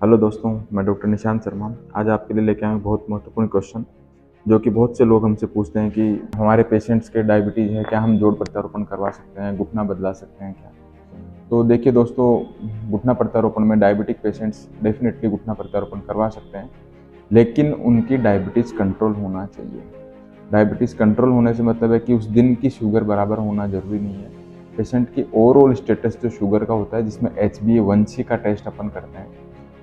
Hello दोस्तों, मैं doctor Nishant Sharma. आज आपके लिए लेके आया हूँ बहुत महत्वपूर्ण क्वेश्चन, जो कि बहुत से लोग हमसे पूछते हैं कि हमारे पेशेंट्स के डायबिटीज़ है, क्या हम जोड़ प्रत्यारोपण करवा सकते हैं, घुटना बदला सकते हैं क्या? तो देखिए दोस्तों, घुटना प्रत्यारोपण में डायबिटिक पेशेंट्स डेफिनेटली घुटना प्रत्यारोपण करवा सकते हैं, लेकिन उनकी डायबिटीज़ कंट्रोल होना चाहिए। डायबिटीज़ कंट्रोल होने से मतलब है कि उस दिन की शुगर बराबर होना ज़रूरी नहीं है। पेशेंट की ओवरऑल स्टेटस जो शुगर का होता है, जिसमें HbA1c का टेस्ट अपन करते हैं,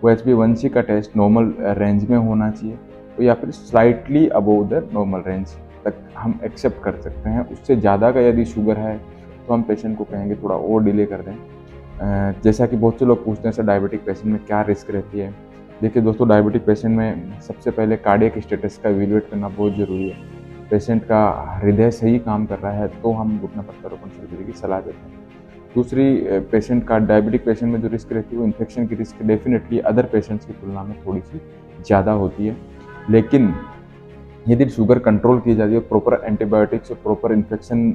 वो HbA1c का टेस्ट नॉर्मल रेंज में होना चाहिए, तो या फिर slightly above the normal range तक हम एक्सेप्ट कर सकते हैं। उससे ज़्यादा का यदि शुगर है तो हम पेशेंट को कहेंगे थोड़ा और डिले कर दें। जैसा कि बहुत से लोग पूछते हैं, सर डायबिटिक पेशेंट में क्या रिस्क रहती है? देखिए दोस्तों, डायबिटिक पेशेंट में सबसे पहले कार्डियक स्टेटस का इवैल्यूएट करना बहुत ज़रूरी है। पेशेंट का हृदय सही काम कर रहा है तो हम घुटना प्रत्यारोपण सर्जरी की सलाह देते हैं। दूसरी, पेशेंट का डायबिटिक पेशेंट में जो रिस्क रहती है वो इन्फेक्शन की रिस्क डेफिनेटली अदर पेशेंट्स की तुलना में थोड़ी सी ज़्यादा होती है। लेकिन यदि शुगर कंट्रोल की जाती है, प्रॉपर एंटीबायोटिक्स और प्रॉपर इन्फेक्शन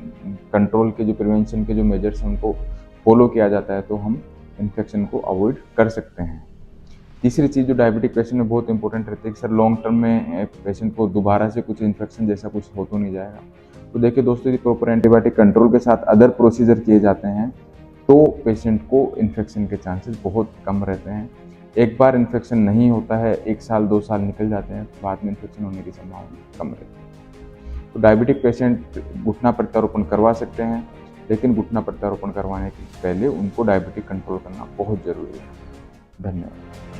कंट्रोल के जो प्रिवेंशन के जो मेजर्स हैं उनको फॉलो किया जाता है, तो हम इन्फेक्शन को अवॉइड कर सकते हैं। तीसरी चीज़ जो डायबिटिक पेशेंट में बहुत इंपॉर्टेंट रहती है कि सर लॉन्ग टर्म में पेशेंट को दोबारा से कुछ इन्फेक्शन जैसा कुछ हो तो नहीं जाएगा। तो देखिए दोस्तों, यदि प्रॉपर एंटीबायोटिक कंट्रोल के साथ अदर प्रोसीजर किए जाते हैं तो पेशेंट को इन्फेक्शन के चांसेस बहुत कम रहते हैं। एक बार इन्फेक्शन नहीं होता है, 1 साल 2 साल निकल जाते हैं, बाद में इन्फेक्शन होने की संभावना कम रहती है। तो डायबिटिक पेशेंट घुटना प्रत्यारोपण करवा सकते हैं, लेकिन घुटना प्रत्यारोपण करवाने के पहले उनको डायबिटिक कंट्रोल करना बहुत ज़रूरी है। धन्यवाद।